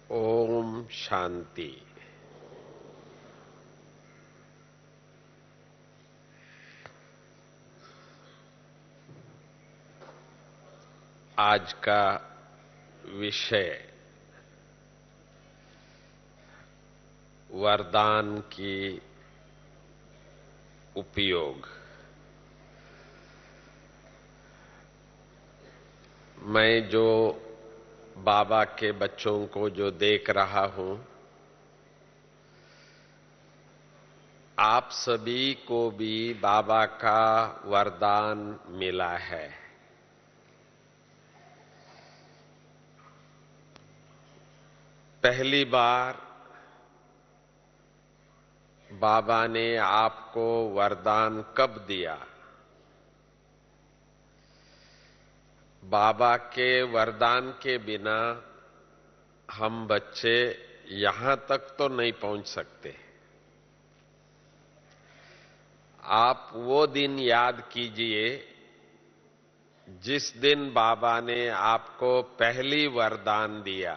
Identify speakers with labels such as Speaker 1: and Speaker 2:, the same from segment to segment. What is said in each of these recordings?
Speaker 1: ओम शांति। आज का विषय वरदान की उपयोग। मैं जो बाबा के बच्चों को जो देख रहा हूं, आप सभी को भी बाबा का वरदान मिला है। पहली बार बाबा ने आपको वरदान कब दिया? बाबा के वरदान के बिना हम बच्चे यहां तक तो नहीं पहुंच सकते। आप वो दिन याद कीजिए जिस दिन बाबा ने आपको पहली वरदान दिया।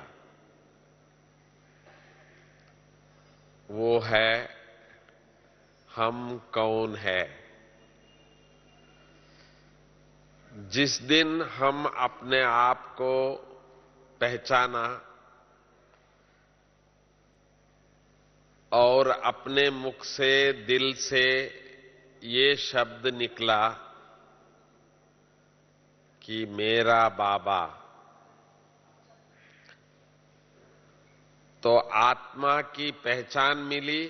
Speaker 1: वो है, हम कौन है। जिस दिन हम अपने आप को पहचाना और अपने मुख से, दिल से ये शब्द निकला कि मेरा बाबा, तो आत्मा की पहचान मिली।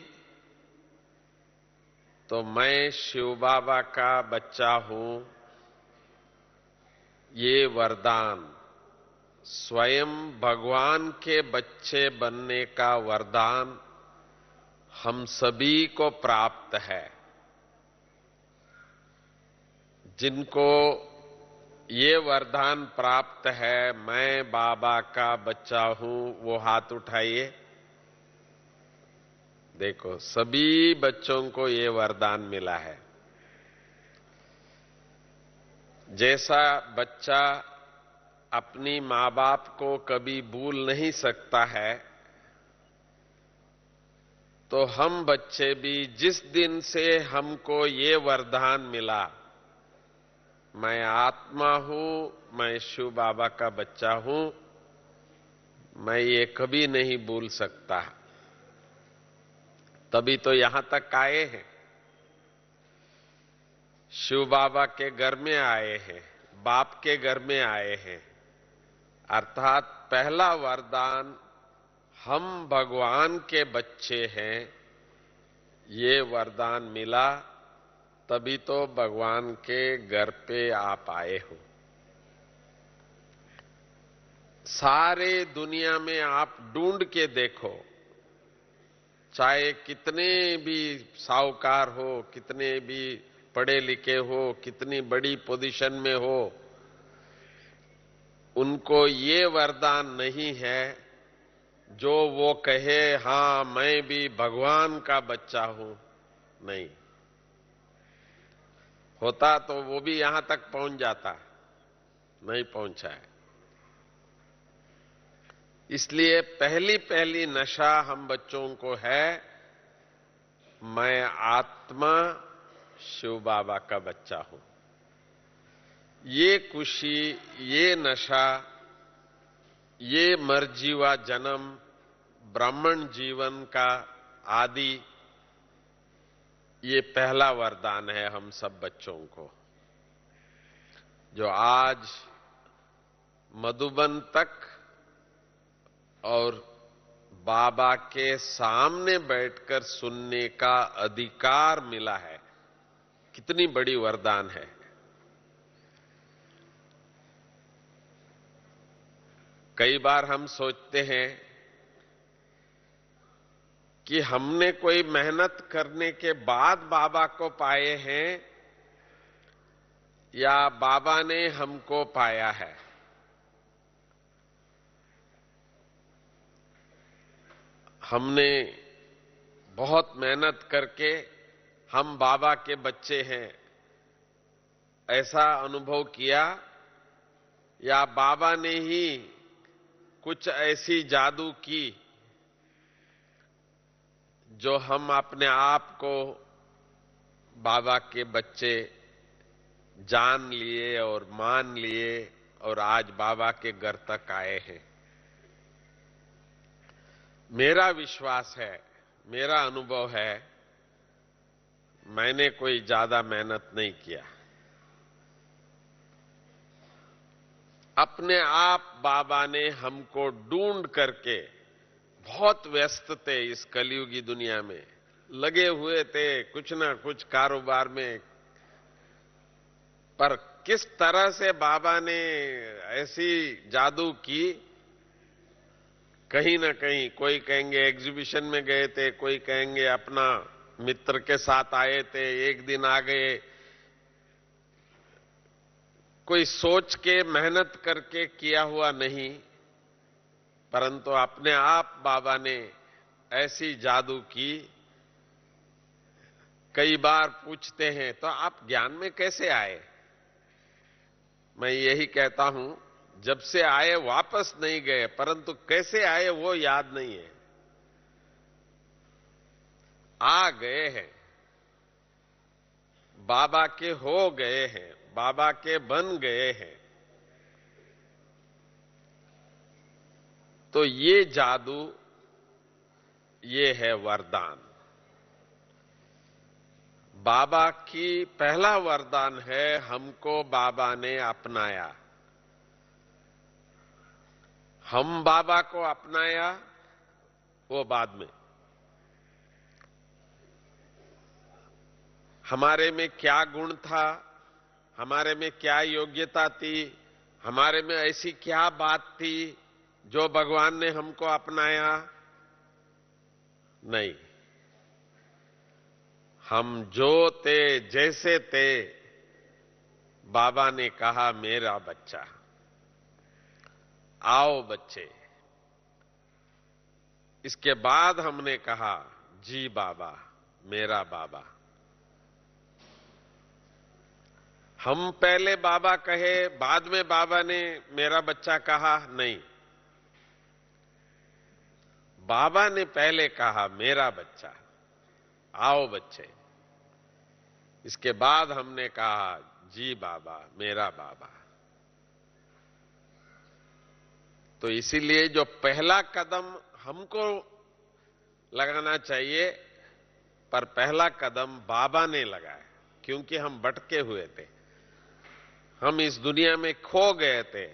Speaker 1: तो मैं शिव बाबा का बच्चा हूं। ये वरदान स्वयं भगवान के बच्चे बनने का वरदान हम सभी को प्राप्त है। जिनको ये वरदान प्राप्त है, मैं बाबा का बच्चा हूं, वो हाथ उठाइए। देखो, सभी बच्चों को ये वरदान मिला है। जैसा बच्चा अपनी मां बाप को कभी भूल नहीं सकता है, तो हम बच्चे भी जिस दिन से हमको ये वरदान मिला, मैं आत्मा हूं, मैं शिव बाबा का बच्चा हूं, मैं ये कभी नहीं भूल सकता। तभी तो यहां तक आए हैं, शिव बाबा के घर में आए हैं, बाप के घर में आए हैं। अर्थात पहला वरदान, हम भगवान के बच्चे हैं, ये वरदान मिला। तभी तो भगवान के घर पे आप आए हो। सारे दुनिया में आप ढूंढ के देखो, चाहे कितने भी साहूकार हो, कितने भी पढ़े लिखे हो, कितनी बड़ी पोजीशन में हो, उनको ये वरदान नहीं है जो वो कहे, हां मैं भी भगवान का बच्चा हूं। नहीं होता तो वो भी यहां तक पहुंच जाता, नहीं पहुंचा है। इसलिए पहली पहली नशा हम बच्चों को है, मैं आत्मा शिव बाबा का बच्चा हूं। ये खुशी, ये नशा, ये मरजीवा जन्म, ब्राह्मण जीवन का आदि, ये पहला वरदान है हम सब बच्चों को, जो आज मधुबन तक और बाबा के सामने बैठकर सुनने का अधिकार मिला है। कितनी बड़ी वरदान है। कई बार हम सोचते हैं कि हमने कोई मेहनत करने के बाद बाबा को पाए हैं या बाबा ने हमको पाया है। हमने बहुत मेहनत करके हम बाबा के बच्चे हैं, ऐसा अनुभव किया, या बाबा ने ही कुछ ऐसी जादू की जो हम अपने आप को बाबा के बच्चे जान लिए और मान लिए और आज बाबा के घर तक आए हैं। मेरा विश्वास है, मेरा अनुभव है, मैंने कोई ज्यादा मेहनत नहीं किया। अपने आप बाबा ने हमको ढूंढ करके, बहुत व्यस्त थे इस कलयुगी दुनिया में, लगे हुए थे कुछ ना कुछ कारोबार में, पर किस तरह से बाबा ने ऐसी जादू की, कहीं ना कहीं कोई कहेंगे एग्जीबिशन में गए थे, कोई कहेंगे अपना मित्र के साथ आए थे, एक दिन आ गए, कोई सोच के मेहनत करके किया हुआ नहीं, परंतु अपने आप बाबा ने ऐसी जादू की। कई बार पूछते हैं तो आप ज्ञान में कैसे आए? मैं यही कहता हूं, जब से आए वापस नहीं गए, परंतु कैसे आए वो याद नहीं है। आ गए हैं, बाबा के हो गए हैं, बाबा के बन गए हैं। तो ये जादू, ये है वरदान। बाबा की पहला वरदान है, हमको बाबा ने अपनाया। हम बाबा को अपनाया वो बाद में। हमारे में क्या गुण था, हमारे में क्या योग्यता थी, हमारे में ऐसी क्या बात थी जो भगवान ने हमको अपनाया? नहीं, हम जो थे, जैसे थे, बाबा ने कहा मेरा बच्चा, आओ बच्चे। इसके बाद हमने कहा जी बाबा, मेरा बाबा। हम पहले बाबा कहे, बाद में बाबा ने मेरा बच्चा कहा? नहीं, बाबा ने पहले कहा मेरा बच्चा, आओ बच्चे। इसके बाद हमने कहा जी बाबा, मेरा बाबा। तो इसीलिए जो पहला कदम हमको लगाना चाहिए, पर पहला कदम बाबा ने लगाया, क्योंकि हम भटके हुए थे, हम इस दुनिया में खो गए थे,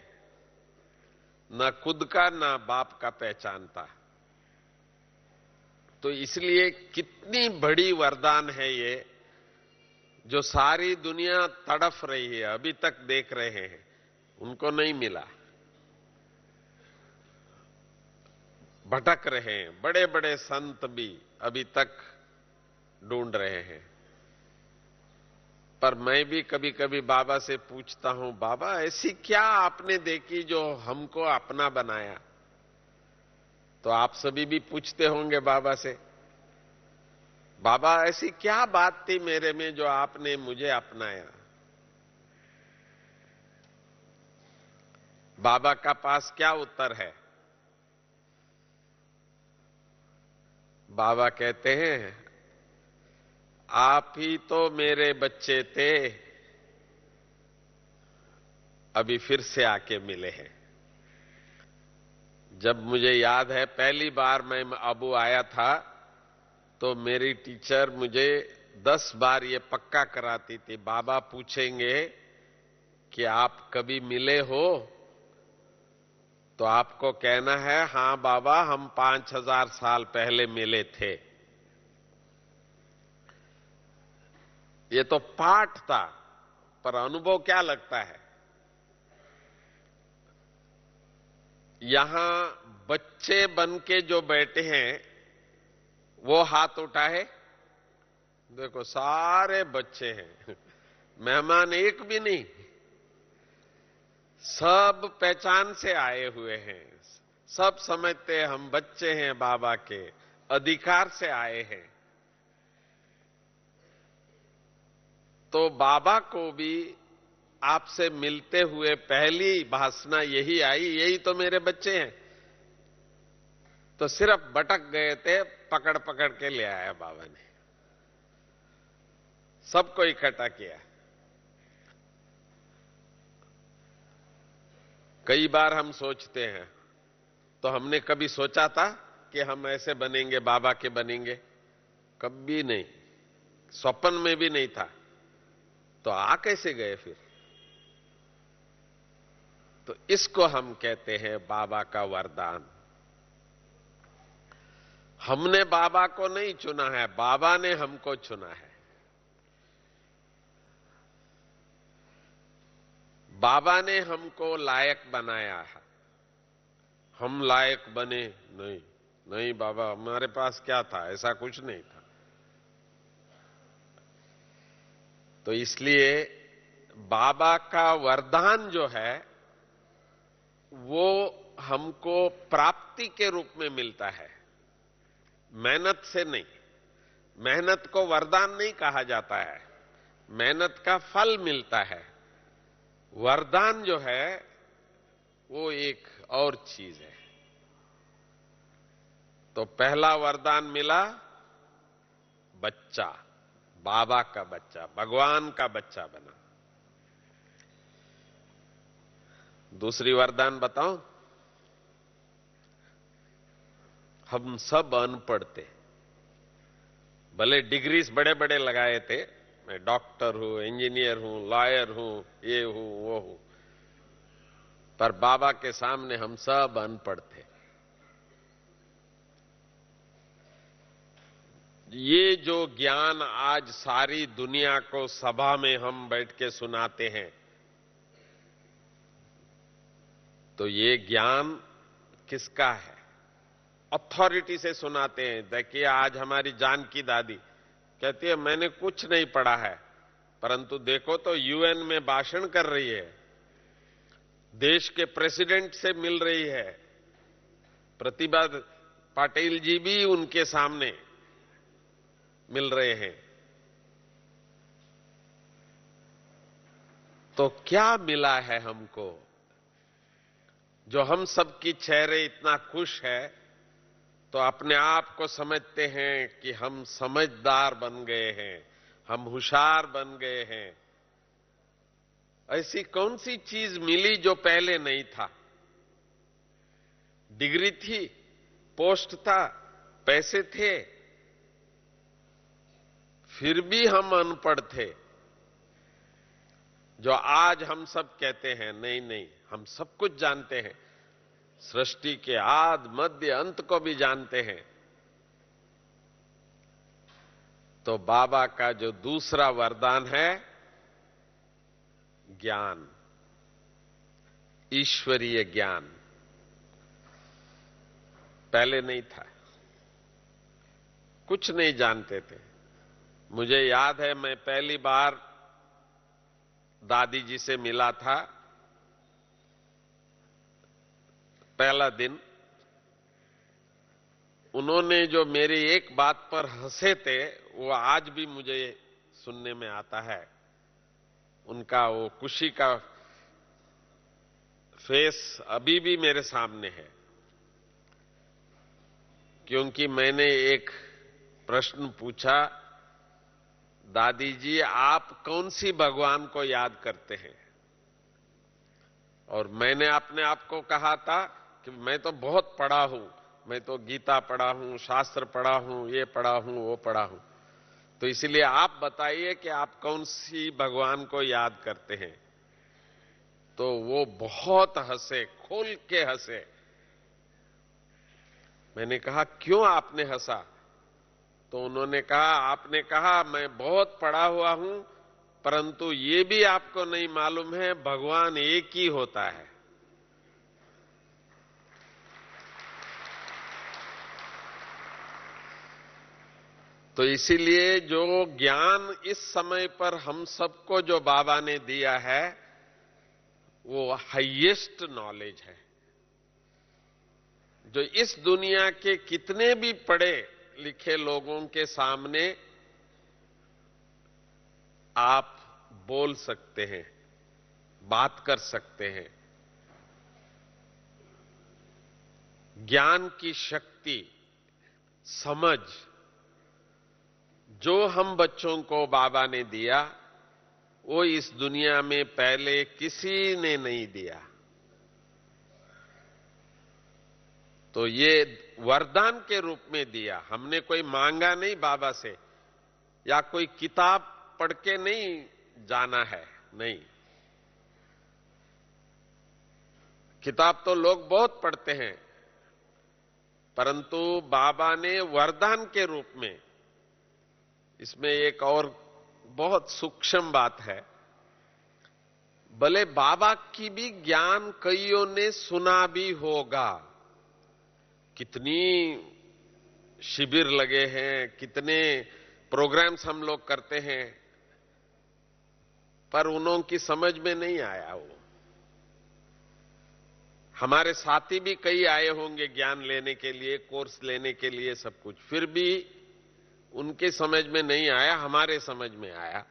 Speaker 1: न खुद का न बाप का पहचान था। तो इसलिए कितनी बड़ी वरदान है ये, जो सारी दुनिया तड़फ रही है, अभी तक देख रहे हैं, उनको नहीं मिला, भटक रहे हैं। बड़े बड़े संत भी अभी तक ढूंढ रहे हैं। पर मैं भी कभी कभी बाबा से पूछता हूं, बाबा ऐसी क्या आपने देखी जो हमको अपना बनाया? तो आप सभी भी पूछते होंगे बाबा से, बाबा ऐसी क्या बात थी मेरे में जो आपने मुझे अपनाया? बाबा का पास क्या उत्तर है? बाबा कहते हैं, आप ही तो मेरे बच्चे थे, अभी फिर से आके मिले हैं। जब मुझे याद है पहली बार मैं अबू आया था, तो मेरी टीचर मुझे 10 बार ये पक्का कराती थी, बाबा पूछेंगे कि आप कभी मिले हो, तो आपको कहना है हां बाबा, हम 5000 साल पहले मिले थे। ये तो पाठ था, पर अनुभव क्या लगता है? यहां बच्चे बन के जो बैठे हैं वो हाथ उठाए, देखो सारे बच्चे हैं, मेहमान एक भी नहीं, सब पहचान से आए हुए हैं, सब समझते हैं हम बच्चे हैं बाबा के, अधिकार से आए हैं। तो बाबा को भी आपसे मिलते हुए पहली भासना यही आई, यही तो मेरे बच्चे हैं, तो सिर्फ भटक गए थे, पकड़ पकड़ के ले आया बाबा ने, सबको इकट्ठा किया। कई बार हम सोचते हैं, तो हमने कभी सोचा था कि हम ऐसे बनेंगे, बाबा के बनेंगे? कभी नहीं, स्वप्न में भी नहीं था। तो आ कैसे गए फिर? तो इसको हम कहते हैं बाबा का वरदान। हमने बाबा को नहीं चुना है, बाबा ने हमको चुना है। बाबा ने हमको लायक बनाया है। हम लायक बने नहीं, नहीं बाबा हमारे पास क्या था, ऐसा कुछ नहीं था। तो इसलिए बाबा का वरदान जो है वो हमको प्राप्ति के रूप में मिलता है, मेहनत से नहीं। मेहनत को वरदान नहीं कहा जाता है, मेहनत का फल मिलता है। वरदान जो है वो एक और चीज है। तो पहला वरदान मिला बच्चा, बाबा का बच्चा, भगवान का बच्चा बना। दूसरी वरदान बताऊं? हम सब अनपढ़ थे, भले डिग्रीज बड़े बड़े लगाए थे, मैं डॉक्टर हूं, इंजीनियर हूं, लॉयर हूं, ये हूं वो हूं, पर बाबा के सामने हम सब अनपढ़ थे। ये जो ज्ञान आज सारी दुनिया को सभा में हम बैठ के सुनाते हैं, तो ये ज्ञान किसका है? अथॉरिटी से सुनाते हैं। देखिए आज हमारी जानकी दादी कहती है मैंने कुछ नहीं पढ़ा है, परंतु देखो तो यूएन में भाषण कर रही है, देश के प्रेसिडेंट से मिल रही है, प्रतिभा पाटिल जी भी उनके सामने मिल रहे हैं। तो क्या मिला है हमको जो हम सबकी चेहरे इतना खुश है? तो अपने आप को समझते हैं कि हम समझदार बन गए हैं, हम होशियार बन गए हैं। ऐसी कौन सी चीज मिली जो पहले नहीं था? डिग्री थी, पोस्ट था, पैसे थे, फिर भी हम अनपढ़ थे। जो आज हम सब कहते हैं नहीं नहीं हम सब कुछ जानते हैं, सृष्टि के आद मध्य अंत को भी जानते हैं। तो बाबा का जो दूसरा वरदान है ज्ञान, ईश्वरीय ज्ञान, पहले नहीं था, कुछ नहीं जानते थे। मुझे याद है मैं पहली बार दादी जी से मिला था, पहला दिन उन्होंने जो मेरी एक बात पर हंसे थे वो आज भी मुझे सुनने में आता है। उनका वो खुशी का फेस अभी भी मेरे सामने है, क्योंकि मैंने एक प्रश्न पूछा, दादी जी आप कौन सी भगवान को याद करते हैं? और मैंने अपने आप को कहा था कि मैं तो बहुत पढ़ा हूं, मैं तो गीता पढ़ा हूं, शास्त्र पढ़ा हूं, ये पढ़ा हूं, वो पढ़ा हूं, तो इसलिए आप बताइए कि आप कौन सी भगवान को याद करते हैं। तो वो बहुत हंसे, खोल के हंसे। मैंने कहा क्यों आपने हंसा? तो उन्होंने कहा आपने कहा मैं बहुत पढ़ा हुआ हूं, परंतु ये भी आपको नहीं मालूम है भगवान एक ही होता है। तो इसीलिए जो ज्ञान इस समय पर हम सबको जो बाबा ने दिया है वो हाईएस्ट नॉलेज है, जो इस दुनिया के कितने भी पढ़े लिखे लोगों के सामने आप बोल सकते हैं, बात कर सकते हैं। ज्ञान की शक्ति, समझ जो हम बच्चों को बाबा ने दिया, वो इस दुनिया में पहले किसी ने नहीं दिया। तो ये वरदान के रूप में दिया। हमने कोई मांगा नहीं बाबा से, या कोई किताब पढ़ के नहीं जाना है, नहीं। किताब तो लोग बहुत पढ़ते हैं, परंतु बाबा ने वरदान के रूप में, इसमें एक और बहुत सूक्ष्म बात है। भले बाबा की भी ज्ञान कईयों ने सुना भी होगा, कितनी शिविर लगे हैं, कितने प्रोग्राम्स हम लोग करते हैं, पर उन्हों की समझ में नहीं आया वो। हमारे साथी भी कई आए होंगे ज्ञान लेने के लिए, कोर्स लेने के लिए, सब कुछ, फिर भी उनके समझ में नहीं आया, हमारे समझ में आया।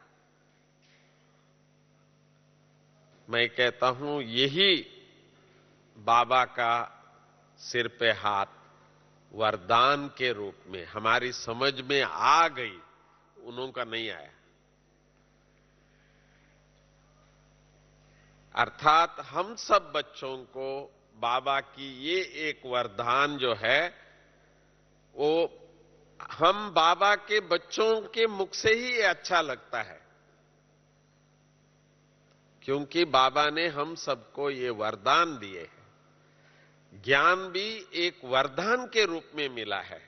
Speaker 1: मैं कहता हूं यही बाबा का सिर पे हाथ वरदान के रूप में हमारी समझ में आ गई, उन्हों का नहीं आया। अर्थात हम सब बच्चों को बाबा की ये एक वरदान जो है, वो हम बाबा के बच्चों के मुख से ही अच्छा लगता है, क्योंकि बाबा ने हम सबको ये वरदान दिए हैं। ज्ञान भी एक वरदान के रूप में मिला है।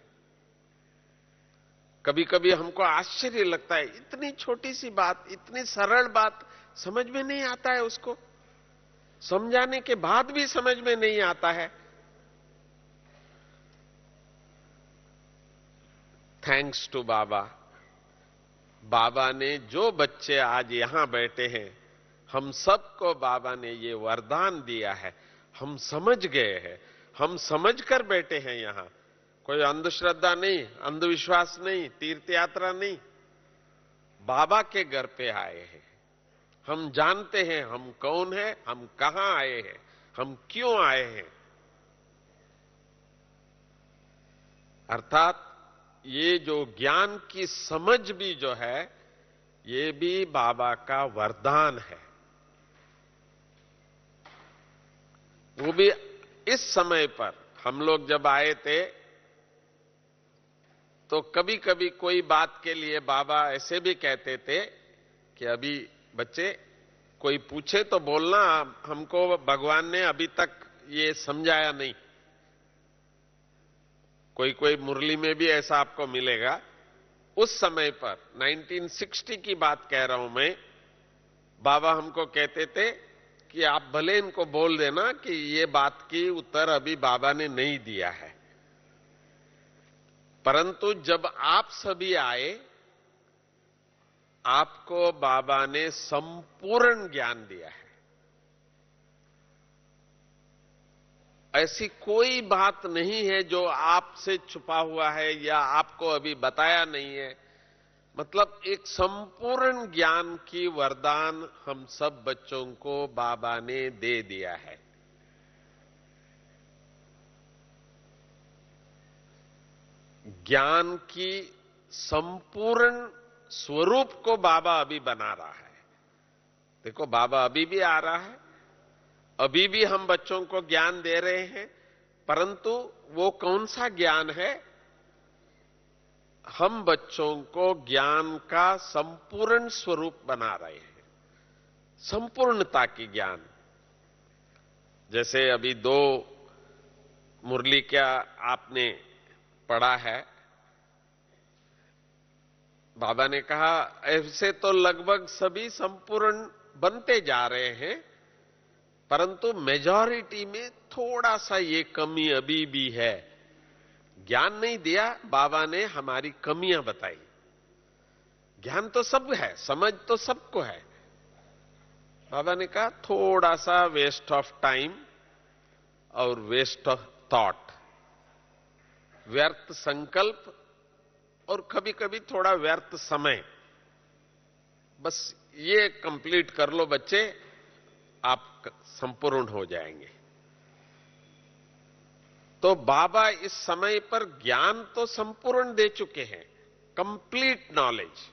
Speaker 1: कभी कभी हमको आश्चर्य लगता है, इतनी छोटी सी बात, इतनी सरल बात समझ में नहीं आता है, उसको समझाने के बाद भी समझ में नहीं आता है। थैंक्स टू बाबा, बाबा ने जो बच्चे आज यहां बैठे हैं, हम सबको बाबा ने ये वरदान दिया है। हम समझ गए हैं, हम समझकर बैठे हैं यहां। कोई अंधश्रद्धा नहीं, अंधविश्वास नहीं, तीर्थ यात्रा नहीं, बाबा के घर पे आए हैं। हम जानते हैं हम कौन है, हम कहां आए हैं, हम क्यों आए हैं। अर्थात ये जो ज्ञान की समझ भी जो है, ये भी बाबा का वरदान है। वो भी इस समय पर हम लोग जब आए थे, तो कभी कभी कोई बात के लिए बाबा ऐसे भी कहते थे कि अभी बच्चे कोई पूछे तो बोलना, हमको भगवान ने अभी तक ये समझाया नहीं। कोई कोई मुरली में भी ऐसा आपको मिलेगा। उस समय पर 1960 की बात कह रहा हूं मैं, बाबा हमको कहते थे कि आप भले इनको बोल देना कि ये बात की उत्तर अभी बाबा ने नहीं दिया है, परंतु जब आप सभी आए, आपको बाबा ने संपूर्ण ज्ञान दिया है। ऐसी कोई बात नहीं है जो आपसे छुपा हुआ है या आपको अभी बताया नहीं है। मतलब एक संपूर्ण ज्ञान की वरदान हम सब बच्चों को बाबा ने दे दिया है। ज्ञान की संपूर्ण स्वरूप को बाबा अभी बना रहा है। देखो, बाबा अभी भी आ रहा है, अभी भी हम बच्चों को ज्ञान दे रहे हैं, परंतु वो कौन सा ज्ञान है? हम बच्चों को ज्ञान का संपूर्ण स्वरूप बना रहे हैं, संपूर्णता की ज्ञान। जैसे अभी 2 मुरली क्या आपने पढ़ा है, बाबा ने कहा ऐसे तो लगभग सभी संपूर्ण बनते जा रहे हैं, परंतु मेजॉरिटी में थोड़ा सा ये कमी अभी भी है। ज्ञान नहीं दिया, बाबा ने हमारी कमियां बताई। ज्ञान तो सब है, समझ तो सबको है। बाबा ने कहा थोड़ा सा वेस्ट ऑफ टाइम और वेस्ट ऑफ थॉट, व्यर्थ संकल्प और कभी कभी थोड़ा व्यर्थ समय, बस ये कंप्लीट कर लो बच्चे, आप संपूर्ण हो जाएंगे। तो बाबा इस समय पर ज्ञान तो संपूर्ण दे चुके हैं, कंप्लीट नॉलेज,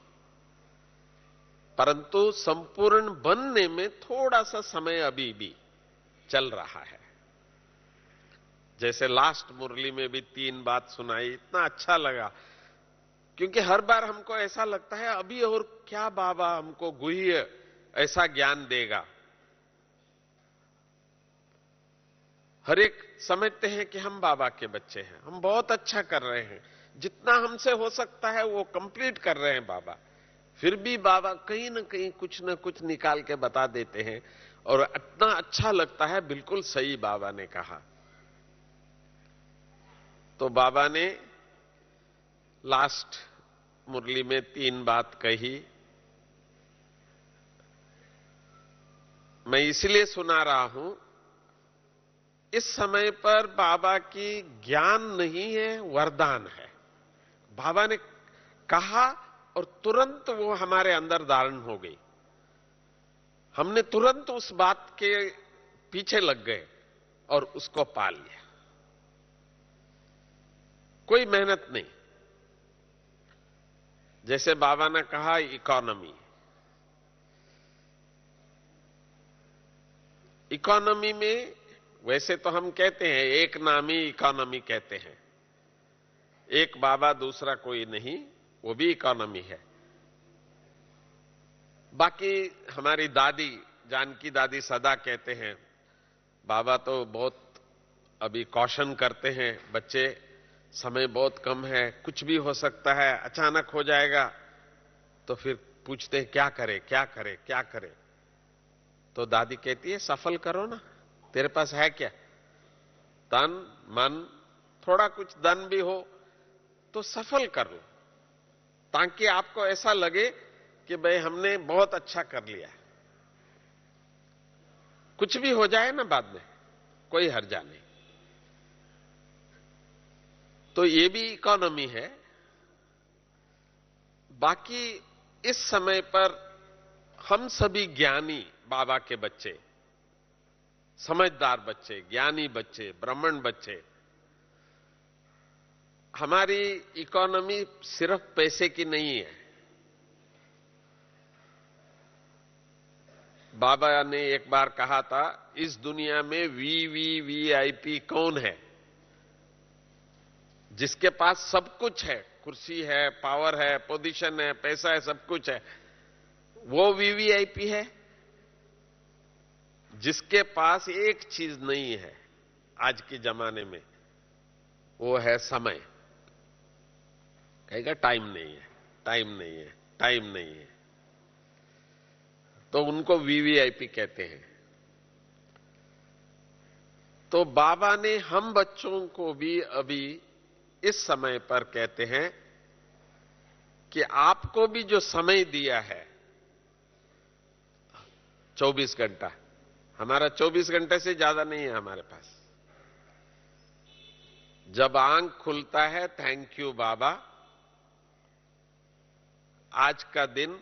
Speaker 1: परंतु संपूर्ण बनने में थोड़ा सा समय अभी भी चल रहा है। जैसे लास्ट मुरली में भी 3 बात सुनाई, इतना अच्छा लगा, क्योंकि हर बार हमको ऐसा लगता है अभी और क्या बाबा हमको गुह्य ऐसा ज्ञान देगा। हर एक समझते हैं कि हम बाबा के बच्चे हैं, हम बहुत अच्छा कर रहे हैं, जितना हमसे हो सकता है वो कंप्लीट कर रहे हैं बाबा। फिर भी बाबा कहीं ना कहीं कुछ ना कुछ निकाल के बता देते हैं और इतना अच्छा लगता है, बिल्कुल सही बाबा ने कहा। तो बाबा ने लास्ट मुरली में 3 बात कही। मैं इसलिए सुना रहा हूं, इस समय पर बाबा की ज्ञान नहीं है, वरदान है। बाबा ने कहा और तुरंत वो हमारे अंदर धारण हो गई। हमने तुरंत उस बात के पीछे लग गए और उसको पा लिया। कोई मेहनत नहीं। जैसे बाबा ने कहा इकोनॉमी, इकोनॉमी में वैसे तो हम कहते हैं एक नामी इकोनॉमी कहते हैं, एक बाबा दूसरा कोई नहीं, वो भी इकोनॉमी है। बाकी हमारी दादी, जानकी दादी सदा कहते हैं, बाबा तो बहुत अभी कॉशन करते हैं, बच्चे समय बहुत कम है, कुछ भी हो सकता है, अचानक हो जाएगा। तो फिर पूछते हैं क्या करे क्या करे क्या करे। तो दादी कहती है सफल करो ना, तेरे पास है क्या, तन मन, थोड़ा कुछ धन भी हो तो सफल कर लो, ताकि आपको ऐसा लगे कि भाई हमने बहुत अच्छा कर लिया। कुछ भी हो जाए ना बाद में, कोई हर्जा नहीं। तो ये भी इकोनॉमी है। बाकी इस समय पर हम सभी ज्ञानी बाबा के बच्चे, समझदार बच्चे, ज्ञानी बच्चे, ब्राह्मण बच्चे, हमारी इकोनॉमी सिर्फ पैसे की नहीं है। बाबा ने एक बार कहा था, इस दुनिया में वीवीवीआईपी कौन है? जिसके पास सब कुछ है, कुर्सी है, पावर है, पोजीशन है, पैसा है, सब कुछ है, वो वीवीआईपी है। जिसके पास एक चीज नहीं है आज के जमाने में, वो है समय। कहेगा टाइम नहीं है, टाइम नहीं है, टाइम नहीं है, तो उनको वीवीआईपी कहते हैं। तो बाबा ने हम बच्चों को भी अभी इस समय पर कहते हैं कि आपको भी जो समय दिया है 24 घंटा, हमारा 24 घंटे से ज्यादा नहीं है हमारे पास। जब आंख खुलता है, थैंक यू बाबा, आज का दिन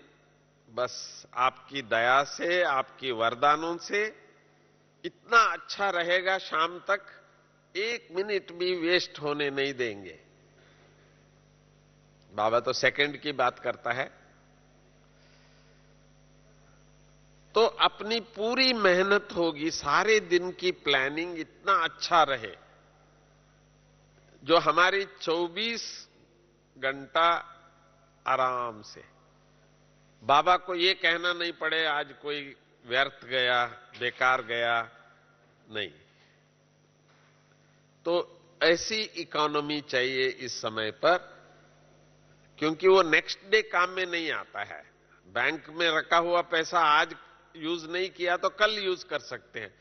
Speaker 1: बस आपकी दया से, आपकी वरदानों से इतना अच्छा रहेगा, शाम तक 1 मिनट भी वेस्ट होने नहीं देंगे। बाबा तो सेकंड की बात करता है। तो अपनी पूरी मेहनत होगी, सारे दिन की प्लानिंग इतना अच्छा रहे, जो हमारी 24 घंटा आराम से, बाबा को ये कहना नहीं पड़े आज कोई व्यर्थ गया, बेकार गया, नहीं। तो ऐसी इकोनॉमी चाहिए इस समय पर, क्योंकि वो नेक्स्ट डे काम में नहीं आता है। बैंक में रखा हुआ पैसा आज यूज नहीं किया तो कल यूज कर सकते हैं,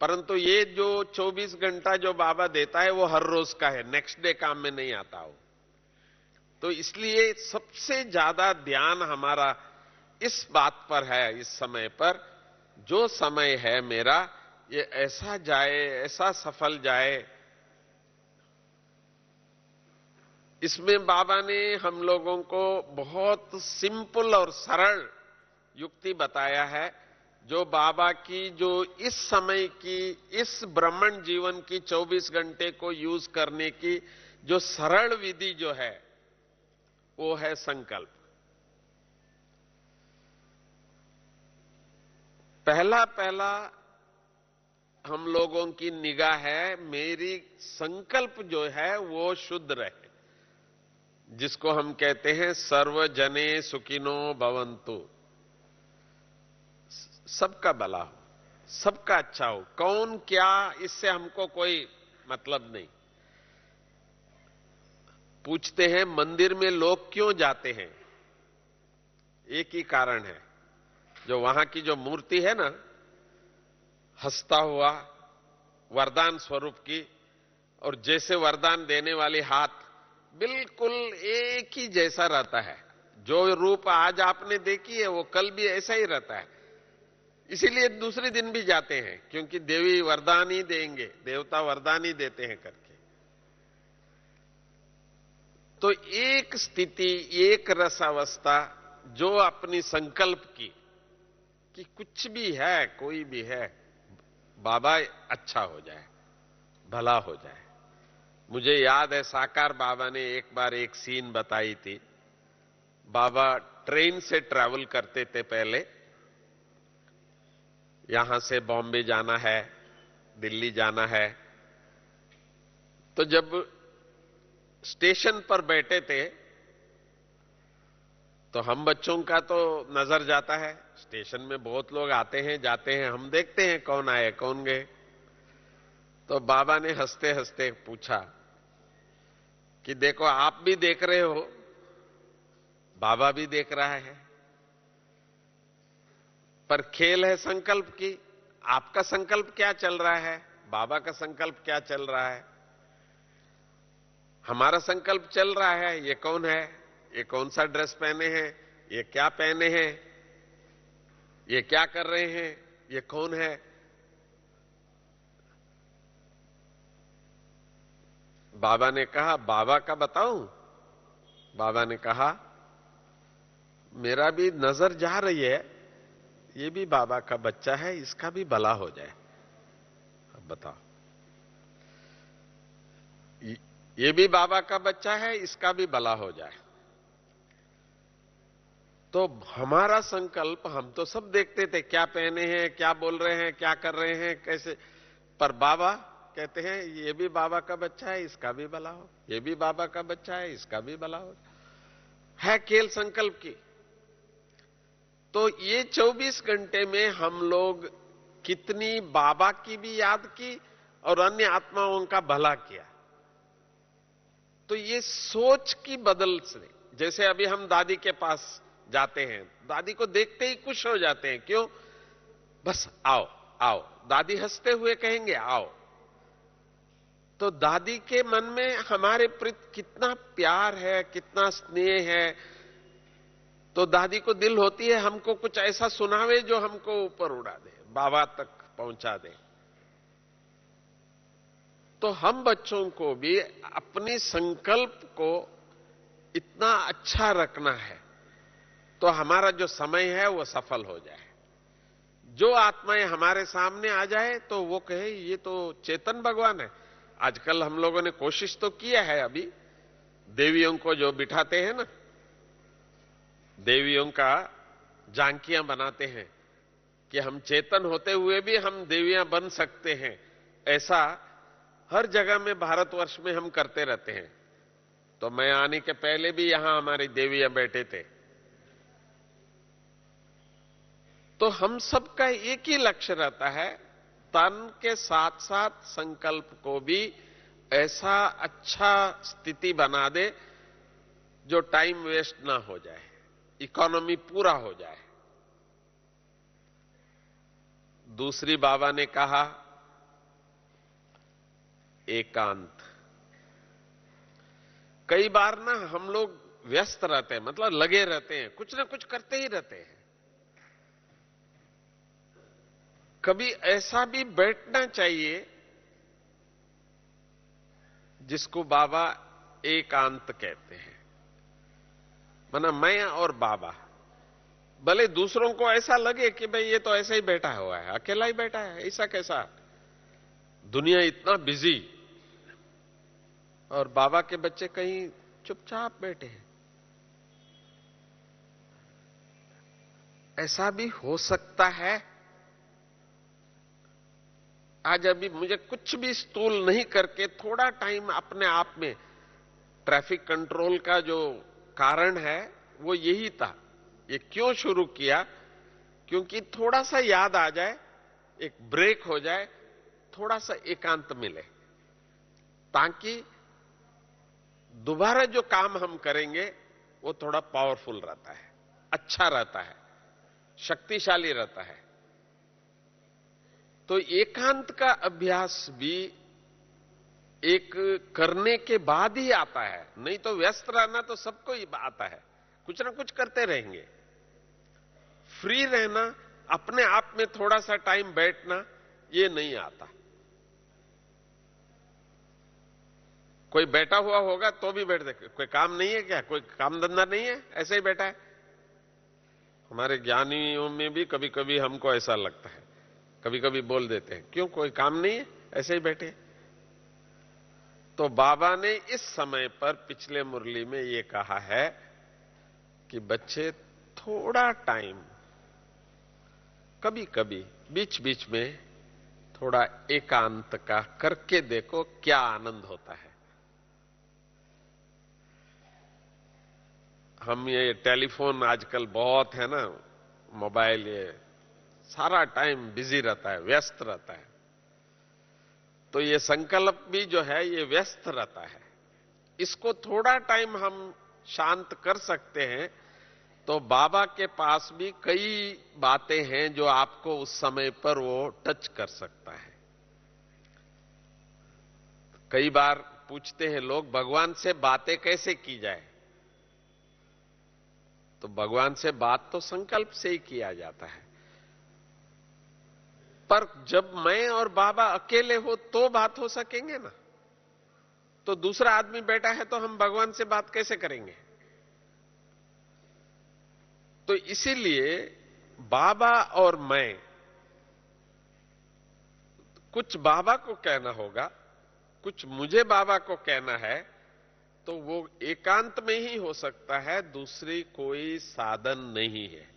Speaker 1: परंतु ये जो 24 घंटा जो बाबा देता है वो हर रोज का है, नेक्स्ट डे काम में नहीं आता हो। तो इसलिए सबसे ज्यादा ध्यान हमारा इस बात पर है इस समय पर, जो समय है मेरा ये ऐसा जाए, ऐसा सफल जाए। इसमें बाबा ने हम लोगों को बहुत सिंपल और सरल युक्ति बताया है जो बाबा की जो इस समय की, इस ब्रह्मंड जीवन की 24 घंटे को यूज करने की जो सरल विधि जो है, वो है संकल्प। पहला पहला हम लोगों की निगाह है, मेरी संकल्प जो है वो शुद्ध रहे, जिसको हम कहते हैं सर्वजने सुखिनो भवन्तु, सबका भला हो, सबका अच्छा हो। कौन क्या, इससे हमको कोई मतलब नहीं। पूछते हैं मंदिर में लोग क्यों जाते हैं, एक ही कारण है, जो वहां की जो मूर्ति है ना, हंसता हुआ वरदान स्वरूप की, और जैसे वरदान देने वाली हाथ बिल्कुल एक ही जैसा रहता है। जो रूप आज आपने देखी है वो कल भी ऐसा ही रहता है। इसीलिए दूसरे दिन भी जाते हैं, क्योंकि देवी वरदान ही देंगे, देवता वरदान ही देते हैं करके। तो एक स्थिति, एक रसावस्था जो अपनी संकल्प की कि कुछ भी है, कोई भी है, बाबा अच्छा हो जाए, भला हो जाए। मुझे याद है साकार बाबा ने एक बार एक सीन बताई थी। बाबा ट्रेन से ट्रैवल करते थे पहले, यहां से बॉम्बे जाना है, दिल्ली जाना है। तो जब स्टेशन पर बैठे थे तो हम बच्चों का तो नजर जाता है, स्टेशन में बहुत लोग आते हैं जाते हैं, हम देखते हैं कौन आए कौन गए। तो बाबा ने हंसते हंसते पूछा कि देखो आप भी देख रहे हो, बाबा भी देख रहा है, पर खेल है संकल्प की। आपका संकल्प क्या चल रहा है, बाबा का संकल्प क्या चल रहा है। हमारा संकल्प चल रहा है, ये कौन है, ये कौन सा ड्रेस पहने हैं, ये क्या पहने हैं, ये क्या कर रहे हैं, ये कौन है। बाबा ने कहा बाबा का बताऊं। बाबा ने कहा मेरा भी नजर जा रही है, ये भी बाबा का बच्चा है, इसका भी भला हो जाए। अब बताओ, ये भी बाबा का बच्चा है, इसका भी भला हो जाए। तो हमारा संकल्प, हम तो सब देखते थे क्या पहने हैं, क्या बोल रहे हैं, क्या कर रहे हैं, कैसे। पर बाबा कहते हैं ये भी बाबा का बच्चा है, इसका भी भला हो, ये भी बाबा का बच्चा है, इसका भी भला हो। है खेल संकल्प की। तो ये 24 घंटे में हम लोग कितनी बाबा की भी याद की और अन्य आत्माओं का भला किया। तो ये सोच की बदल से, जैसे अभी हम दादी के पास जाते हैं, दादी को देखते ही खुश हो जाते हैं। क्यों? बस आओ आओ, दादी हंसते हुए कहेंगे आओ। तो दादी के मन में हमारे प्रति कितना प्यार है, कितना स्नेह है। तो दादी को दिल होती है हमको कुछ ऐसा सुनावे जो हमको ऊपर उड़ा दे, बाबा तक पहुंचा दे। तो हम बच्चों को भी अपनी संकल्प को इतना अच्छा रखना है, तो हमारा जो समय है वो सफल हो जाए। जो आत्माएं हमारे सामने आ जाए तो वो कहे ये तो चेतन भगवान है। आजकल हम लोगों ने कोशिश तो किया है, अभी देवियों को जो बिठाते हैं ना, देवियों का झांकियां बनाते हैं कि हम चेतन होते हुए भी हम देवियां बन सकते हैं। ऐसा हर जगह में भारतवर्ष में हम करते रहते हैं। तो मैं आने के पहले भी यहां हमारी देवियां बैठे थे। तो हम सबका एक ही लक्ष्य रहता है, तन के साथ साथ संकल्प को भी ऐसा अच्छा स्थिति बना दे जो टाइम वेस्ट ना हो जाए, इकोनॉमी पूरा हो जाए। दूसरी बाबा ने कहा एकांत। कई बार ना हम लोग व्यस्त रहते हैं, मतलब लगे रहते हैं, कुछ ना कुछ करते ही रहते हैं। कभी ऐसा भी बैठना चाहिए जिसको बाबा एकांत कहते हैं। माना मैं और बाबा भले दूसरों को ऐसा लगे कि भाई ये तो ऐसे ही बैठा हुआ है, अकेला ही बैठा है, ऐसा कैसा, दुनिया इतना बिजी, और बाबा के बच्चे कहीं चुपचाप बैठे हैं। ऐसा भी हो सकता है। आज अभी मुझे कुछ भी स्थूल नहीं करके थोड़ा टाइम अपने आप में, ट्रैफिक कंट्रोल का जो कारण है वो यही था। ये क्यों शुरू किया? क्योंकि थोड़ा सा याद आ जाए, एक ब्रेक हो जाए, थोड़ा सा एकांत मिले, ताकि दोबारा जो काम हम करेंगे वो थोड़ा पावरफुल रहता है, अच्छा रहता है, शक्तिशाली रहता है। तो एकांत का अभ्यास भी एक करने के बाद ही आता है, नहीं तो व्यस्त रहना तो सबको ही आता है, कुछ ना कुछ करते रहेंगे। फ्री रहना, अपने आप में थोड़ा सा टाइम बैठना, ये नहीं आता। कोई बैठा हुआ होगा तो भी बैठ देखे, कोई काम नहीं है क्या, कोई काम धंधा नहीं है, ऐसे ही बैठा है। हमारे ज्ञानियों में भी कभी कभी हमको ऐसा लगता है, कभी कभी बोल देते हैं, क्यों कोई काम नहीं है, ऐसे ही बैठे। तो बाबा ने इस समय पर पिछले मुरली में ये कहा है कि बच्चे थोड़ा टाइम, कभी कभी बीच बीच में थोड़ा एकांत का करके देखो, क्या आनंद होता है। हम ये टेलीफोन आजकल बहुत है ना, मोबाइल, ये सारा टाइम बिजी रहता है, व्यस्त रहता है। तो ये संकल्प भी जो है ये व्यस्त रहता है। इसको थोड़ा टाइम हम शांत कर सकते हैं तो बाबा के पास भी कई बातें हैं जो आपको उस समय पर वो टच कर सकता है। कई बार पूछते हैं लोग, भगवान से बातें कैसे की जाए? तो भगवान से बात तो संकल्प से ही किया जाता है, पर जब मैं और बाबा अकेले हो तो बात हो सकेंगे ना। तो दूसरा आदमी बैठा है तो हम भगवान से बात कैसे करेंगे? तो इसीलिए बाबा और मैं, कुछ बाबा को कहना होगा, कुछ मुझे बाबा को कहना है, तो वो एकांत में ही हो सकता है, दूसरी कोई साधन नहीं है।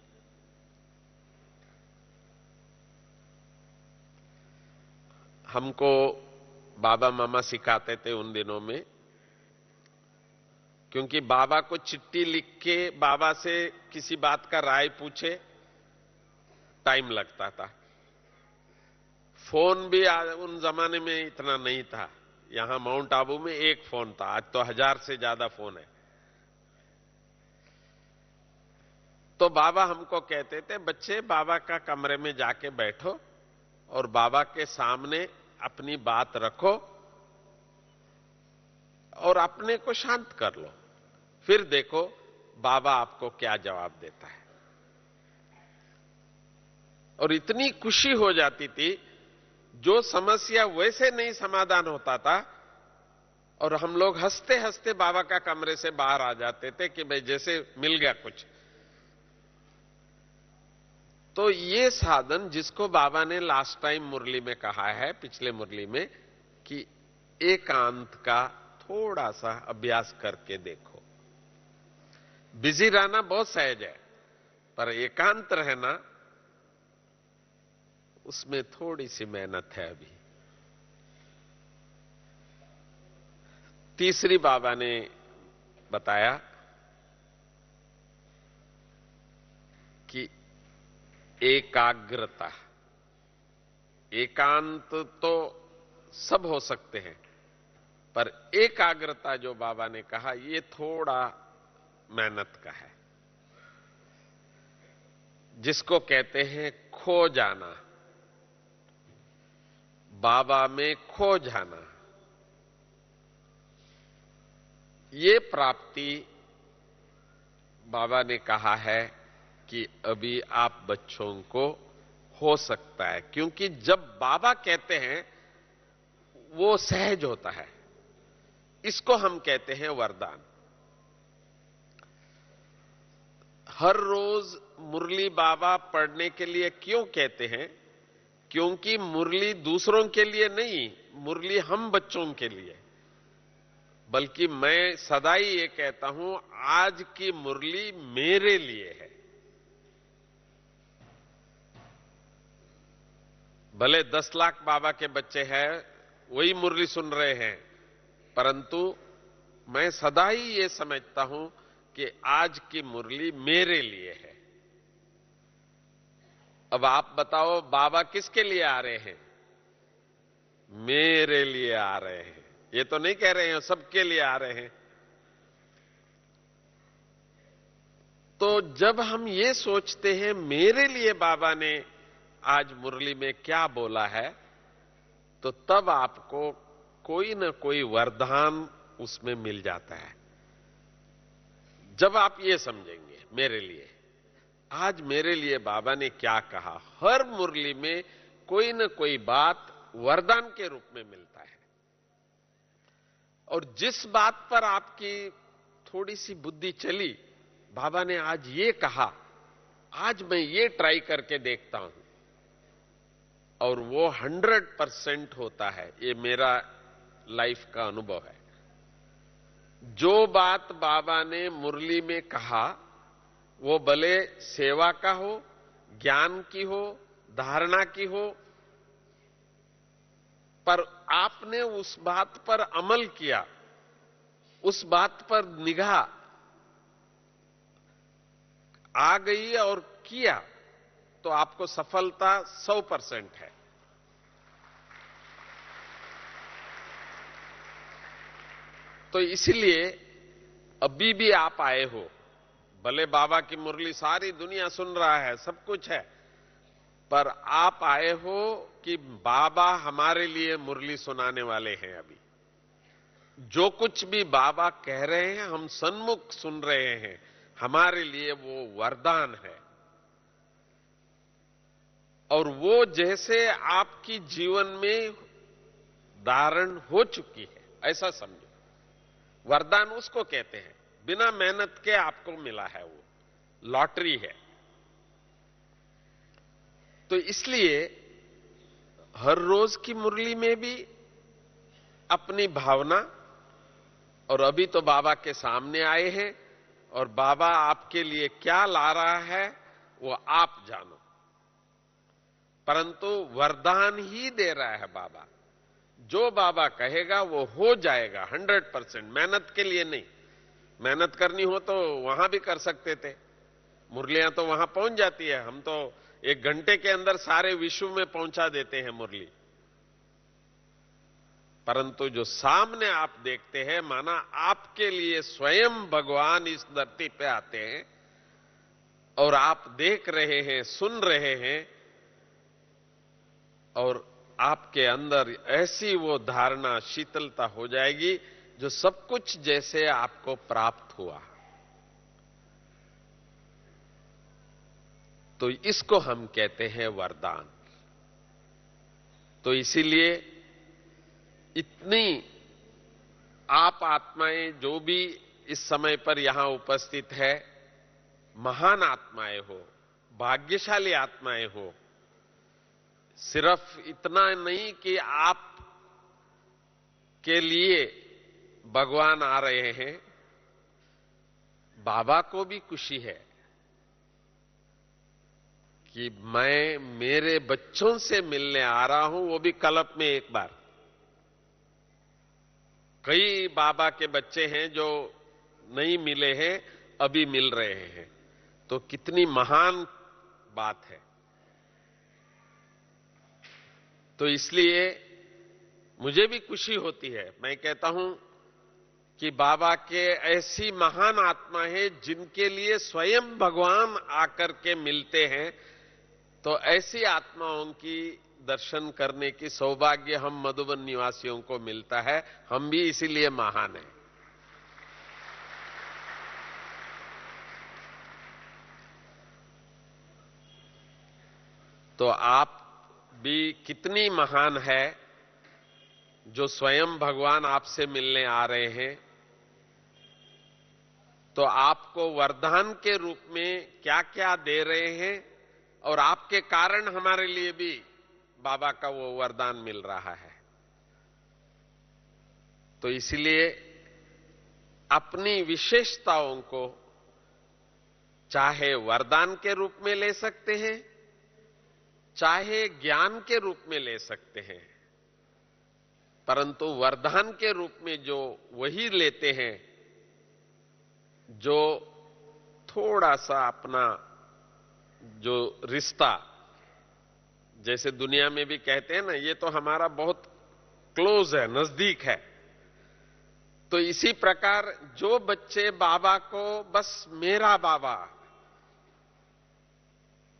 Speaker 1: हमको बाबा मामा सिखाते थे उन दिनों में, क्योंकि बाबा को चिट्ठी लिख के बाबा से किसी बात का राय पूछे, टाइम लगता था। फोन भी उन जमाने में इतना नहीं था। यहां माउंट आबू में एक फोन था, आज तो 1000 से ज्यादा फोन है। तो बाबा हमको कहते थे, बच्चे बाबा का कमरे में जाके बैठो और बाबा के सामने अपनी बात रखो और अपने को शांत कर लो, फिर देखो बाबा आपको क्या जवाब देता है। और इतनी खुशी हो जाती थी, जो समस्या वैसे नहीं समाधान होता था, और हम लोग हंसते हंसते बाबा का कमरे से बाहर आ जाते थे कि भाई जैसे मिल गया कुछ। तो ये साधन जिसको बाबा ने लास्ट टाइम मुरली में कहा है, पिछले मुरली में, कि एकांत का थोड़ा सा अभ्यास करके देखो। बिजी रहना बहुत सहज है, पर एकांत रहना, उसमें थोड़ी सी मेहनत है अभी। तीसरी बाबा ने बताया कि एकाग्रता। एकांत तो सब हो सकते हैं, पर एकाग्रता जो बाबा ने कहा, ये थोड़ा मेहनत का है, जिसको कहते हैं खो जाना, बाबा में खो जाना। ये प्राप्ति बाबा ने कहा है कि अभी आप बच्चों को हो सकता है, क्योंकि जब बाबा कहते हैं वो सहज होता है। इसको हम कहते हैं वरदान। हर रोज मुरली बाबा पढ़ने के लिए क्यों कहते हैं? क्योंकि मुरली दूसरों के लिए नहीं, मुरली हम बच्चों के लिए। बल्कि मैं सदा ही ये कहता हूं, आज की मुरली मेरे लिए है। भले 10 लाख बाबा के बच्चे हैं, वही मुरली सुन रहे हैं, परंतु मैं सदा ही ये समझता हूं कि आज की मुरली मेरे लिए है। अब आप बताओ, बाबा किसके लिए आ रहे हैं? मेरे लिए आ रहे हैं। ये तो नहीं कह रहे हैं सबके लिए आ रहे हैं। तो जब हम ये सोचते हैं मेरे लिए बाबा ने आज मुरली में क्या बोला है, तो तब आपको कोई न कोई वरदान उसमें मिल जाता है। जब आप ये समझेंगे मेरे लिए, आज मेरे लिए बाबा ने क्या कहा, हर मुरली में कोई न कोई बात वरदान के रूप में मिलता है। और जिस बात पर आपकी थोड़ी सी बुद्धि चली, बाबा ने आज ये कहा, आज मैं ये ट्राई करके देखता हूं, और वो 100% होता है। ये मेरा लाइफ का अनुभव है। जो बात बाबा ने मुरली में कहा, वो भले सेवा का हो, ज्ञान की हो, धारणा की हो, पर आपने उस बात पर अमल किया, उस बात पर निगाह आ गई और किया, तो आपको सफलता 100% है। तो इसलिए अभी भी आप आए हो, भले बाबा की मुरली सारी दुनिया सुन रहा है, सब कुछ है, पर आप आए हो कि बाबा हमारे लिए मुरली सुनाने वाले हैं। अभी जो कुछ भी बाबा कह रहे हैं, हम सन्मुख सुन रहे हैं, हमारे लिए वो वरदान है। और वो जैसे आपकी जीवन में धारण हो चुकी है, ऐसा समझो। वरदान उसको कहते हैं, बिना मेहनत के आपको मिला है, वो लॉटरी है। तो इसलिए हर रोज की मुरली में भी अपनी भावना, और अभी तो बाबा के सामने आए हैं, और बाबा आपके लिए क्या ला रहा है वो आप जानो। परंतु वरदान ही दे रहा है बाबा। जो बाबा कहेगा वो हो जाएगा 100%। मेहनत के लिए नहीं। मेहनत करनी हो तो वहां भी कर सकते थे, मुरलियां तो वहां पहुंच जाती है। हम तो 1 घंटे के अंदर सारे विश्व में पहुंचा देते हैं मुरली। परंतु जो सामने आप देखते हैं, माना आपके लिए स्वयं भगवान इस धरती पे आते हैं, और आप देख रहे हैं, सुन रहे हैं, और आपके अंदर ऐसी वो धारणा, शीतलता हो जाएगी जो सब कुछ जैसे आपको प्राप्त हुआ। तो इसको हम कहते हैं वरदान। तो इसीलिए इतनी आप आत्माएं जो भी इस समय पर यहां उपस्थित है, महान आत्माएं हो, भाग्यशाली आत्माएं हो। सिर्फ इतना नहीं कि आप के लिए भगवान आ रहे हैं, बाबा को भी खुशी है कि मैं मेरे बच्चों से मिलने आ रहा हूं, वो भी कल्प में एक बार। कई बाबा के बच्चे हैं जो नहीं मिले हैं, अभी मिल रहे हैं। तो कितनी महान बात है। तो इसलिए मुझे भी खुशी होती है। मैं कहता हूं कि बाबा के ऐसी महान आत्मा है जिनके लिए स्वयं भगवान आकर के मिलते हैं। तो ऐसी आत्माओं की दर्शन करने की सौभाग्य हम मधुबन निवासियों को मिलता है। हम भी इसीलिए महान हैं। तो आप भी कितनी महान है जो स्वयं भगवान आपसे मिलने आ रहे हैं। तो आपको वरदान के रूप में क्या क्या दे रहे हैं और आपके कारण हमारे लिए भी बाबा का वो वरदान मिल रहा है। तो इसलिए अपनी विशेषताओं को चाहे वरदान के रूप में ले सकते हैं, चाहे ज्ञान के रूप में ले सकते हैं, परंतु वरदान के रूप में जो वही लेते हैं जो थोड़ा सा अपना जो रिश्ता, जैसे दुनिया में भी कहते हैं ना, ये तो हमारा बहुत क्लोज है, नजदीक है। तो इसी प्रकार जो बच्चे बाबा को बस मेरा बाबा,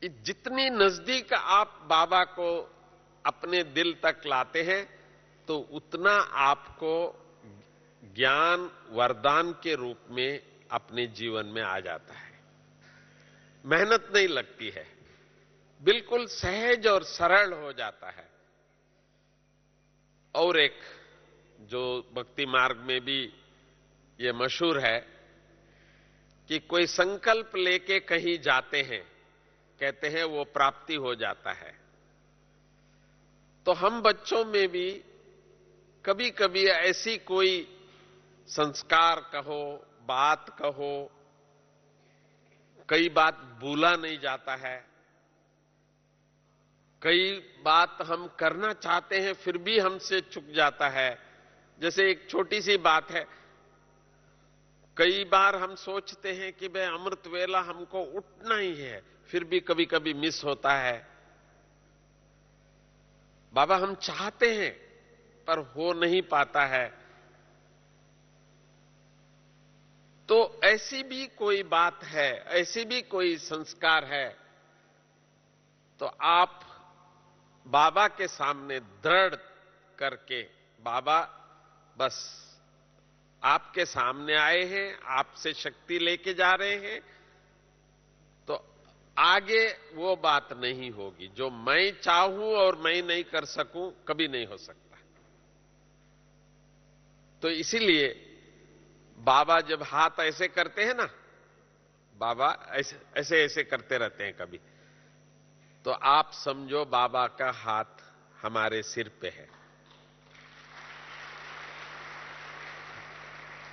Speaker 1: जितनी नजदीक आप बाबा को अपने दिल तक लाते हैं तो उतना आपको ज्ञान वरदान के रूप में अपने जीवन में आ जाता है। मेहनत नहीं लगती है, बिल्कुल सहज और सरल हो जाता है। और एक जो भक्ति मार्ग में भी ये मशहूर है कि कोई संकल्प लेके कहीं जाते हैं, कहते हैं वो प्राप्ति हो जाता है। तो हम बच्चों में भी कभी कभी ऐसी कोई संस्कार कहो, बात कहो, कई बात भूला नहीं जाता है, कई बात हम करना चाहते हैं फिर भी हमसे चूक जाता है। जैसे एक छोटी सी बात है, कई बार हम सोचते हैं कि भाई अमृत वेला हमको उठना ही है, फिर भी कभी कभी मिस होता है। बाबा हम चाहते हैं पर हो नहीं पाता है। तो ऐसी भी कोई बात है, ऐसी भी कोई संस्कार है, तो आप बाबा के सामने दृढ़ करके, बाबा बस आपके सामने आए हैं, आपसे शक्ति लेके जा रहे हैं, तो आगे वो बात नहीं होगी जो मैं चाहूं और मैं नहीं कर सकूं, कभी नहीं हो सकता। तो इसीलिए बाबा जब हाथ ऐसे करते हैं ना, बाबा ऐसे ऐसे ऐसे करते रहते हैं कभी, तो आप समझो बाबा का हाथ हमारे सिर पे है।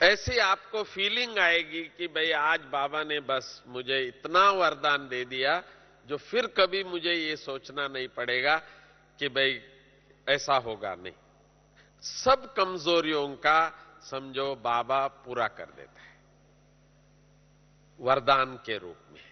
Speaker 1: ऐसी आपको फीलिंग आएगी कि भाई आज बाबा ने बस मुझे इतना वरदान दे दिया जो फिर कभी मुझे ये सोचना नहीं पड़ेगा कि भाई ऐसा होगा। नहीं, सब कमजोरियों का समझो बाबा पूरा कर देता है वरदान के रूप में।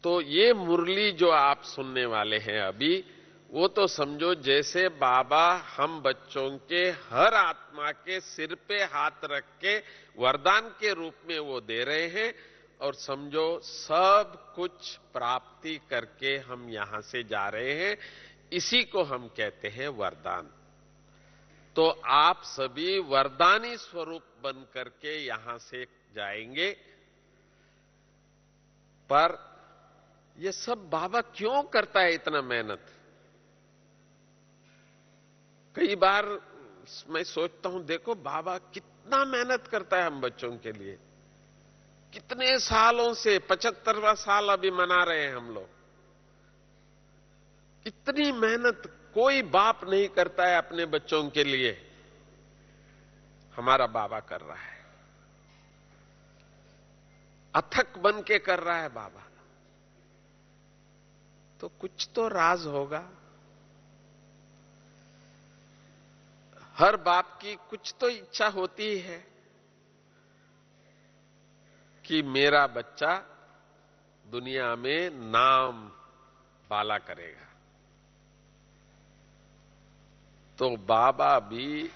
Speaker 1: तो ये मुरली जो आप सुनने वाले हैं अभी, वो तो समझो जैसे बाबा हम बच्चों के हर आत्मा के सिर पे हाथ रख के वरदान के रूप में वो दे रहे हैं, और समझो सब कुछ प्राप्ति करके हम यहां से जा रहे हैं। इसी को हम कहते हैं वरदान। तो आप सभी वरदानी स्वरूप बन करके यहां से जाएंगे। पर ये सब बाबा क्यों करता है इतना मेहनत? कई बार मैं सोचता हूं, देखो बाबा कितना मेहनत करता है हम बच्चों के लिए। कितने सालों से 75वां साल अभी मना रहे हैं हम लोग। इतनी मेहनत कोई बाप नहीं करता है अपने बच्चों के लिए, हमारा बाबा कर रहा है। अथक बन के कर रहा है बाबा। तो कुछ तो राज होगा। हर बाप की कुछ तो इच्छा होती है कि मेरा बच्चा दुनिया में नाम बाला करेगा। तो बाबा भी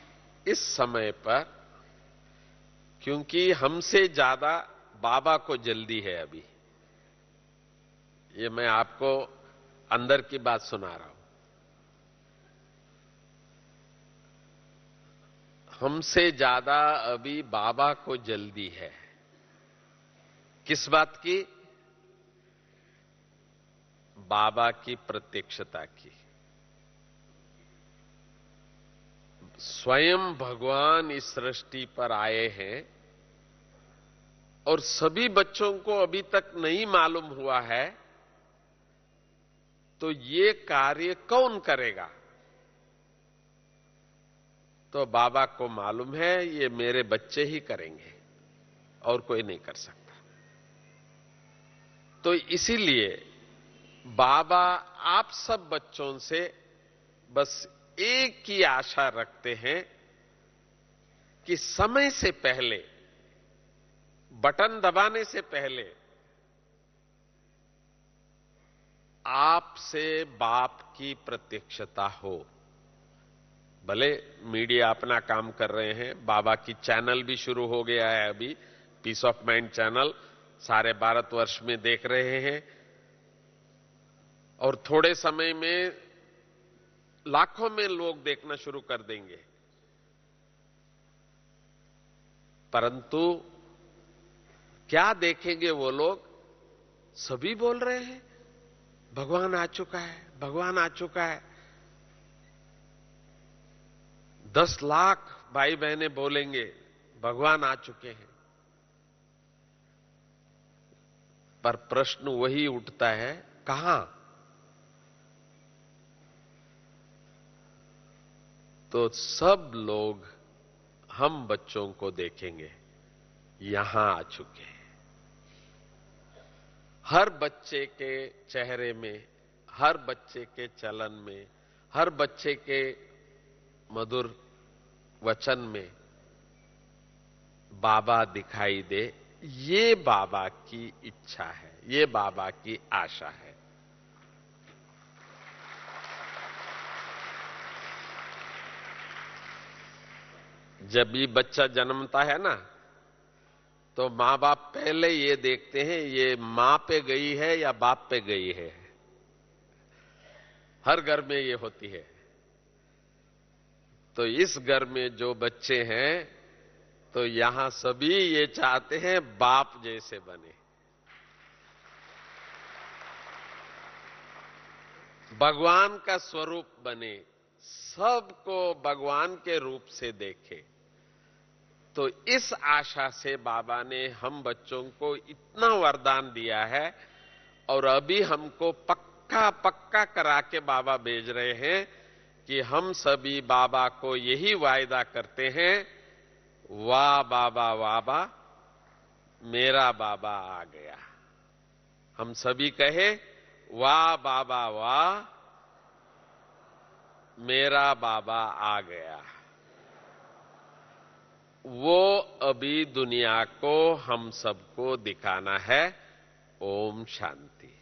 Speaker 1: इस समय पर, क्योंकि हमसे ज्यादा बाबा को जल्दी है अभी, ये मैं आपको अंदर की बात सुना रहा हूं, हमसे ज्यादा अभी बाबा को जल्दी है। किस बात की? बाबा की प्रत्यक्षता की। स्वयं भगवान इस सृष्टि पर आए हैं और सभी बच्चों को अभी तक नहीं मालूम हुआ है, तो ये कार्य कौन करेगा? तो बाबा को मालूम है ये मेरे बच्चे ही करेंगे और कोई नहीं कर सकता। तो इसीलिए बाबा आप सब बच्चों से बस एक ही आशा रखते हैं कि समय से पहले, बटन दबाने से पहले आपसे बाप की प्रत्यक्षता हो। भले मीडिया अपना काम कर रहे हैं, बाबा की चैनल भी शुरू हो गया है अभी, पीस ऑफ माइंड चैनल सारे भारतवर्ष में देख रहे हैं, और थोड़े समय में लाखों में लोग देखना शुरू कर देंगे। परंतु क्या देखेंगे वो लोग? सभी बोल रहे हैं भगवान आ चुका है, भगवान आ चुका है। 10 लाख भाई बहनें बोलेंगे भगवान आ चुके हैं। पर प्रश्न वही उठता है, कहां? तो सब लोग हम बच्चों को देखेंगे यहां आ चुके हैं। हर बच्चे के चेहरे में, हर बच्चे के चलन में, हर बच्चे के मधुर वचन में बाबा दिखाई दे, ये बाबा की इच्छा है, ये बाबा की आशा है। जब भी बच्चा जन्मता है ना, तो मां बाप पहले ये देखते हैं ये मां पे गई है या बाप पे गई है। हर घर में ये होती है। तो इस घर में जो बच्चे हैं, तो यहां सभी ये चाहते हैं बाप जैसे बने, भगवान का स्वरूप बने, सबको भगवान के रूप से देखे। तो इस आशा से बाबा ने हम बच्चों को इतना वरदान दिया है, और अभी हमको पक्का पक्का करा के बाबा भेज रहे हैं कि हम सभी बाबा को यही वायदा करते हैं, वाह बाबा वाह बा, मेरा बाबा आ गया। हम सभी कहे वाह बाबा वाह, मेरा बाबा आ गया। वो अभी दुनिया को हम सबको दिखाना है। ओम शांति।